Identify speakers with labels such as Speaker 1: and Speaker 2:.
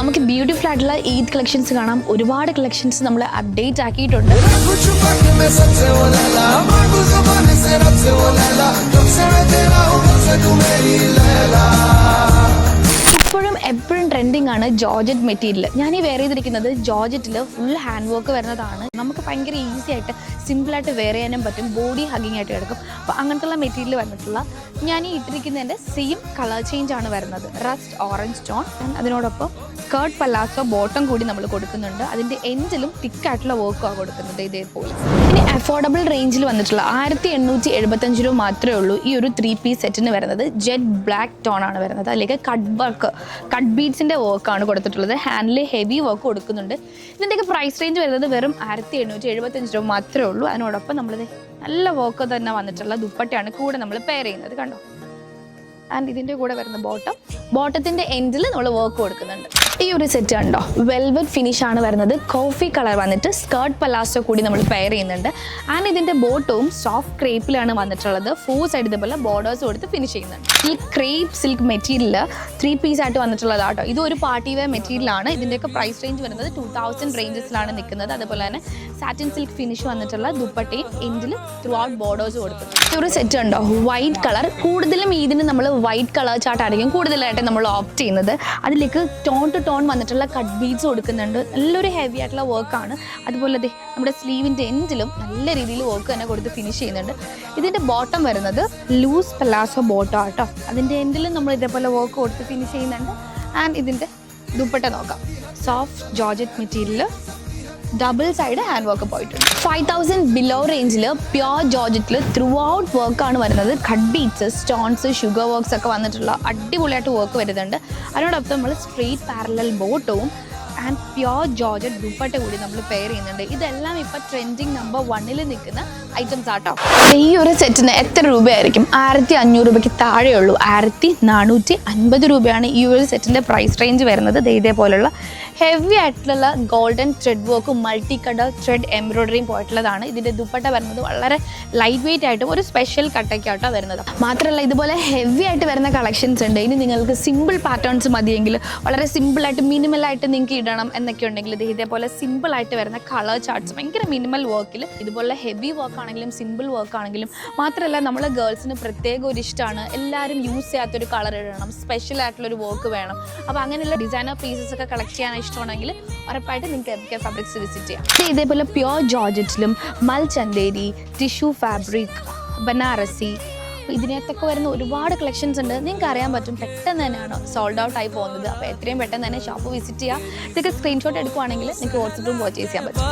Speaker 1: നമുക്ക് ബ്യൂട്ടിഫുൾ ആയിട്ടുള്ള ഈദ് കളക്ഷൻസ് കാണാം. ഒരുപാട് കളക്ഷൻസ് നമ്മൾ അപ്ഡേറ്റ് ആക്കിയിട്ടുണ്ട്. ഇപ്പോഴും എപ്പോഴും ട്രെൻഡിങ് ആണ് ജോർജറ്റ് മെറ്റീരിയൽ. ഞാൻ ഈ വെയർ ചെയ്തിരിക്കുന്നത് ജോർജറ്റിൽ ഫുൾ ഹാൻഡ് വർക്ക് വരുന്നതാണ്. നമുക്ക് ഭയങ്കര ഈസി ആയിട്ട് സിമ്പിളായിട്ട് വെയർ ചെയ്യാനും പറ്റും. ബോഡി ഹഗ്ഗിങ് ആയിട്ട് കിടക്കും. അപ്പോൾ അങ്ങനത്തുള്ള മെറ്റീരിയൽ വന്നിട്ടുള്ള ഞാൻ ഈ ഇട്ടിരിക്കുന്നതിൻ്റെ സെയിം കളർ ചേഞ്ച് ആണ് വരുന്നത്. Rest orange tone. അതിനോടൊപ്പം സ്കേർട്ട് പലാസോ ബോട്ടം കൂടി നമ്മൾ കൊടുക്കുന്നുണ്ട്. അതിൻ്റെ എൻഡിലും തിക്കായിട്ടുള്ള വർക്കാണ് കൊടുക്കുന്നത് ഇതേപോലെ. ഇനി അഫോർഡബിൾ റേഞ്ചിൽ വന്നിട്ടുള്ള 1875 രൂപ മാത്രമേ ഉള്ളൂ ഈ ഒരു 3 പീസ് സെറ്റിന് വരുന്നത്. ജെറ്റ് ബ്ലാക്ക് ടോൺ ആണ് വരുന്നത്. അതിലേക്ക് കട്ട് ബീഡ്സിൻ്റെ വർക്കാണ് കൊടുത്തിട്ടുള്ളത്. ഹാൻഡിൽ ഹെവി വർക്ക് കൊടുക്കുന്നുണ്ട്. ഇതിൻ്റെയൊക്കെ പ്രൈസ് റേഞ്ച് വരുന്നത് വെറും 1875 രൂപ മാത്രമേ ഉള്ളൂ. അതിനോടൊപ്പം നമ്മളിത് നല്ല വർക്ക് തന്നെ വന്നിട്ടുള്ള ദുപ്പട്ടയാണ് കൂടെ നമ്മൾ പെയർ ചെയ്യുന്നത്. കണ്ടോ? ആൻഡ് ഇതിൻ്റെ കൂടെ വരുന്ന ബോട്ടത്തിൻ്റെ എൻഡിൽ നമ്മൾ വർക്ക് കൊടുക്കുന്നുണ്ട്. ഈ ഒരു സെറ്റ് കണ്ടോ? വെൽവെറ്റ് ഫിനിഷ് ആണ് വരുന്നത്. കോഫി കളർ വന്നിട്ട് സ്കേർട്ട് പലാസോ കൂടി നമ്മൾ പെയർ ചെയ്യുന്നുണ്ട്. ആൻഡ് ഇതിൻ്റെ ബോട്ടവും സോഫ്റ്റ് ക്രേപ്പിലാണ് വന്നിട്ടുള്ളത്. 4 സൈഡ് ഇതുപോലെ ബോർഡേഴ്സ് കൊടുത്ത് ഫിനിഷ് ചെയ്യുന്നുണ്ട്. ഈ സിൽക്ക് മെറ്റീരിയൽ 3 പീസ് ആയിട്ട് വന്നിട്ടുള്ളതാട്ടോ. ഇത് ഒരു പാർട്ടി വെയർ മെറ്റീരിയലാണ്. ഇതിൻ്റെയൊക്കെ പ്രൈസ് റേഞ്ച് വരുന്നത് 2000 റേഞ്ചസിലാണ് നിൽക്കുന്നത്. അതുപോലെ തന്നെ സാറ്റിൻ സിൽക്ക് ഫിനിഷ് വന്നിട്ടുള്ള ദുപ്പട്ടയും എൻഡിൽ ത്രൂ ഔട്ട് ബോർഡേഴ്സ് കൊടുക്കുന്നത്. ഈ ഒരു സെറ്റ് ഉണ്ടോ? White colour. കൂടുതലും ഇതിന് നമ്മൾ വൈറ്റ് കളർ ചാർട്ടായിരിക്കും കൂടുതലായിട്ട് നമ്മൾ ഓപ്റ്റ് ചെയ്യുന്നത്. അതിലേക്ക് ടോൺ ടു ടോൺ വന്നിട്ടുള്ള കട്ട് ബീഡ്സ് കൊടുക്കുന്നുണ്ട്. നല്ലൊരു ഹെവി ആയിട്ടുള്ള വർക്കാണ്. അതുപോലെ നമ്മുടെ സ്ലീവിൻ്റെ എൻഡിലും നല്ല രീതിയിൽ വർക്ക് തന്നെ കൊടുത്ത് ഫിനിഷ് ചെയ്യുന്നുണ്ട്. ഇതിൻ്റെ ബോട്ടം വരുന്നത് ലൂസ് പലാസോ ബോട്ടം ആട്ടോ. അതിൻ്റെ എൻഡിലും നമ്മൾ ഇതേപോലെ വർക്ക് കൊടുത്ത് ഫിനിഷ് ചെയ്യുന്നുണ്ട്. ആൻഡ് ഇതിൻ്റെ ദുപ്പട്ട നോക്കാം. Soft georgette material double side hand work പോയിട്ടുണ്ട്. 5000 ബിലോ റേഞ്ചിൽ പ്യോർ ജോർജറ്റിൽ ത്രൂ ഔട്ട് വർക്കാണ് വരുന്നത്. Cut beads, stones, sugar works ഒക്കെ വന്നിട്ടുള്ള അടിപൊളിയായിട്ട് വർക്ക് വരുന്നുണ്ട്. അതിനോടൊപ്പം നമ്മൾ സ്ട്രെയിറ്റ് പാരലൽ ബോട്ടവും ആൻഡ് പ്യോർ ജോർജറ്റ് ദുപ്പട്ട കൂടി നമ്മൾ പെയർ ചെയ്യുന്നുണ്ട്. ഇതെല്ലാം ഇപ്പോൾ ട്രെൻഡിങ് നമ്പർ 1 നിൽക്കുന്ന ഐറ്റംസ് ആട്ടോ. ഈ ഒരു സെറ്റിന് എത്ര രൂപയായിരിക്കും? 1500 രൂപയ്ക്ക് താഴെയുള്ളൂ. 1450 രൂപയാണ് ഈ ഒരു സെറ്റിൻ്റെ പ്രൈസ് റേഞ്ച് വരുന്നത്. ഇതേപോലുള്ള ഹെവി ആയിട്ടുള്ള ഗോൾഡൻ ത്രെഡ് വർക്കും മൾട്ടി കളർ ത്രെഡ് എംബ്രോയിഡറിയും പോയിട്ടുള്ളതാണ്. ഇതിൻ്റെ ദുപ്പട്ട വരുന്നത് വളരെ ലൈറ്റ് വെയിറ്റ് ആയിട്ടും ഒരു സ്പെഷ്യൽ കട്ടയ്ക്കാട്ടോ വരുന്നത്. മാത്രമല്ല ഇതുപോലെ ഹെവി ആയിട്ട് വരുന്ന കളക്ഷൻസ് ഉണ്ട്. ഇനി നിങ്ങൾക്ക് സിമ്പിൾ പാറ്റേൺസ് മതിയെങ്കിൽ വളരെ സിമ്പിളായിട്ട് മിനിമലായിട്ട് നിങ്ങൾക്ക് ഇടണം എന്നൊക്കെ ഉണ്ടെങ്കിൽ ഇതേപോലെ സിമ്പിളായിട്ട് വരുന്ന കളർ ചാർട്ട്സ് ഭയങ്കര മിനിമൽ വർക്കിൽ ഇതുപോലെ ഹെവി വർക്ക് ആണെങ്കിലും സിമ്പിൾ വർക്ക് ആണെങ്കിലും മാത്രമല്ല നമ്മൾ ഗേൾസിന് പ്രത്യേക ഒരു ഇഷ്ടമാണ്. എല്ലാവരും യൂസ് ചെയ്യാത്തൊരു കളർ ഇടണം, സ്പെഷ്യൽ ആയിട്ടുള്ളൊരു വർക്ക് വേണം. അപ്പോൾ അങ്ങനെയുള്ള ഡിസൈനർ പീസസ് ഒക്കെ കളക്ട് ചെയ്യാൻ ഇഷ്ടമാണെങ്കിൽ ഉറപ്പായിട്ട് നിങ്ങൾക്ക് MK ഫാബ്രിക്സ് വിസിറ്റ് ചെയ്യാം. ഇതേപോലെ പ്യോർ ജോർജറ്റിലും മൽ ചന്തേരി, ടിഷ്യൂ ഫാബ്രിക്, ബനാറസി ഇതിനകത്തൊക്കെ വരുന്ന ഒരുപാട് കളക്ഷൻസ് ഉണ്ട്. നിങ്ങൾക്ക് അറിയാൻ പറ്റും പെട്ടെന്ന് തന്നെയാണ് സോൾഡ് ഔട്ട് ആയി പോകുന്നത്. അപ്പോൾ എത്രയും പെട്ടെന്ന് തന്നെ ഷോപ്പ് വിസിറ്റ് ചെയ്യുക. ഇതൊക്കെ സ്ക്രീൻഷോട്ട് എടുക്കുവാണെങ്കിൽ നിങ്ങൾക്ക് വാട്സപ്പിലും പർച്ചേസ് ചെയ്യാൻ പറ്റും.